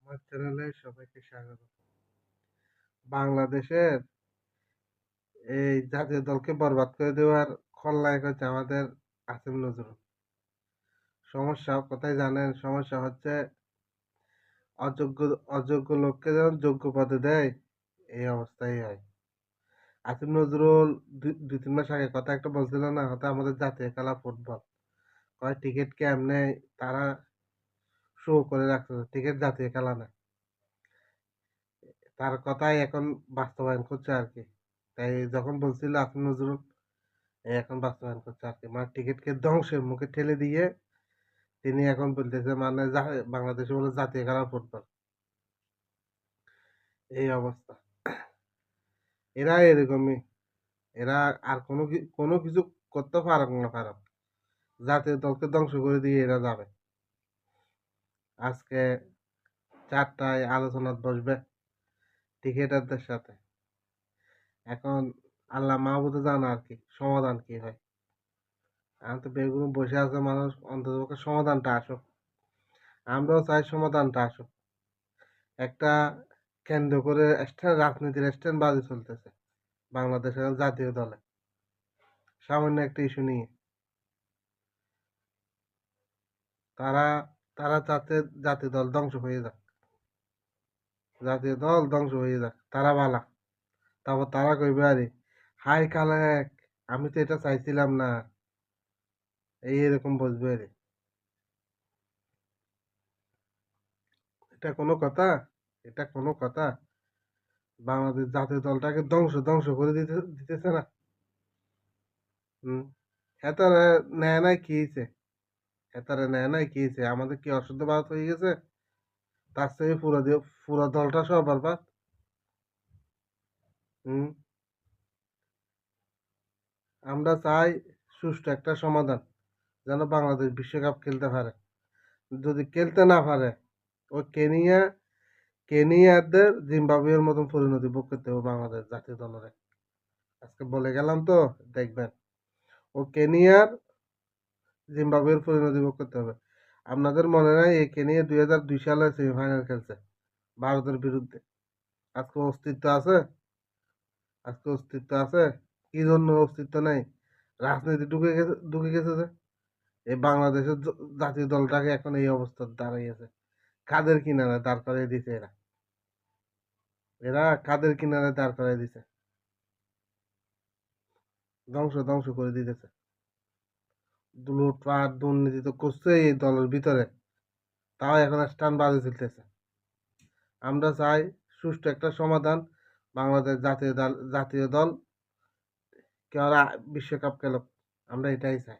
আমার চ্যানেলে সবাইকে স্বাগত। বাংলাদেশের এই জাতীয় দলকে বরবাদ করে দেওয়ার খলনায়ক হচ্ছে আমাদের আসিফ নজরুল। সমস্যা কোথায় জানেন? সমস্যা হচ্ছে অযোগ্য অযোগ্য লোককে যখন যোগ্য পদে দেয়, এই অবস্থাই হয়। আসিফ নজরুল দুই তিন মাস আগে কথা একটা বলছিল না, হয়তো আমাদের জাতীয় খেলা ফুটবল, কয় টিকিট কেমনে তারা শো করে রাখছে, টিকিট জাতীয় খেলা না। তার কথাই এখন বাস্তবায়ন করছে আর কি। তাই যখন বলছিল আসিফ নজরুল, এই এখন বাস্তবায়ন করছে আর কি। মানে টিকিটকে ধ্বংসের মুখে ঠেলে দিয়ে তিনি এখন বলতেছে মানে বাংলাদেশে বলে জাতীয় খেলা ফুটবল। এই অবস্থা। এরা এরকমই। এরা আর কোনো কিছু করতে পারুক না পারুক, জাতীয় দলকে ধ্বংস করে দিয়ে এরা যাবে। আজকে 4টায় আলোচনা বসবে ক্রিকেটারদের সাথে। এখন আল্লাহ মাহবুদে জানে আর কি সমাধান কি হয়। এখন তো বেগুন বসে আছে মানুষ, অন্তত সমাধানটা আসুক। আমরাও চাই সমাধানটা আসুক। একটা কেন্দ্র করে রাজনীতির স্ট্যান্ড বাজি চলতেছে বাংলাদেশের জাতীয় দলে, সামান্য একটা ইস্যু নিয়ে। তারা তারা চাচ্ছে জাতীয় দল ধ্বংস হয়ে যাক, জাতীয় দল ধ্বংস হয়ে যাক, তারা বালা। তারপর তারা কইবে আরে হাই কালেক, আমি তো এটা চাইছিলাম না, এরকম বসবে আরে। এটা কোনো কথা? এটা কোনো কথা? বাংলাদেশ জাতীয় দলটাকে ধ্বংস করে দিতেছে না। হম। হেতারে নেয় নাই কি হয়েছে? হেতারে নেয় নাই কি হয়েছে? আমাদের কি অশুদ্ধ ভারত হয়ে গেছে? তার থেকে পুরো দলটা সব বরবাদ। হম। আমরা চাই সুষ্ঠু একটা সমাধান, যেন বাংলাদেশ বিশ্বকাপ খেলতে পারে। যদি খেলতে না পারে, ও কেনিয়াদের জিম্বাবুয়ের মতন পরিণতি ভোগ করতে হবে বাংলাদেশ জাতীয় দলের। আজকে বলে গেলাম তো, দেখবেন ও কেনিয়ার জিম্বাবুয়ের পরিণতি ভোগ করতে হবে। আপনাদের মনে নাই এই কেনিয়া 2002 সালে সেমিফাইনাল খেলছে ভারতের বিরুদ্ধে? আজকে অস্তিত্ব আছে? আজকে অস্তিত্ব আছে? কি জন্য অস্তিত্ব নেই? রাজনীতি ঢুকে গেছে যে এই বাংলাদেশের জাতীয় দলটাকে এখন এই অবস্থা দাঁড়াইয়াছে। কাদের কিনারে দাঁড় করিয়ে দিছে এরা? এরা কাদের কিনারে দাঁড় করিয়ে দিছে? ধ্বংস করে দিতেছে। লুটপাট দুর্নীতি তো করছে এই দলের ভিতরে, তাও এখন স্টান বাজে চলতেছে। আমরা চাই সুষ্ঠু একটা সমাধান। বাংলাদেশ জাতীয় দল কেউ বিশ্বকাপ খেলুক, আমরা এটাই চাই।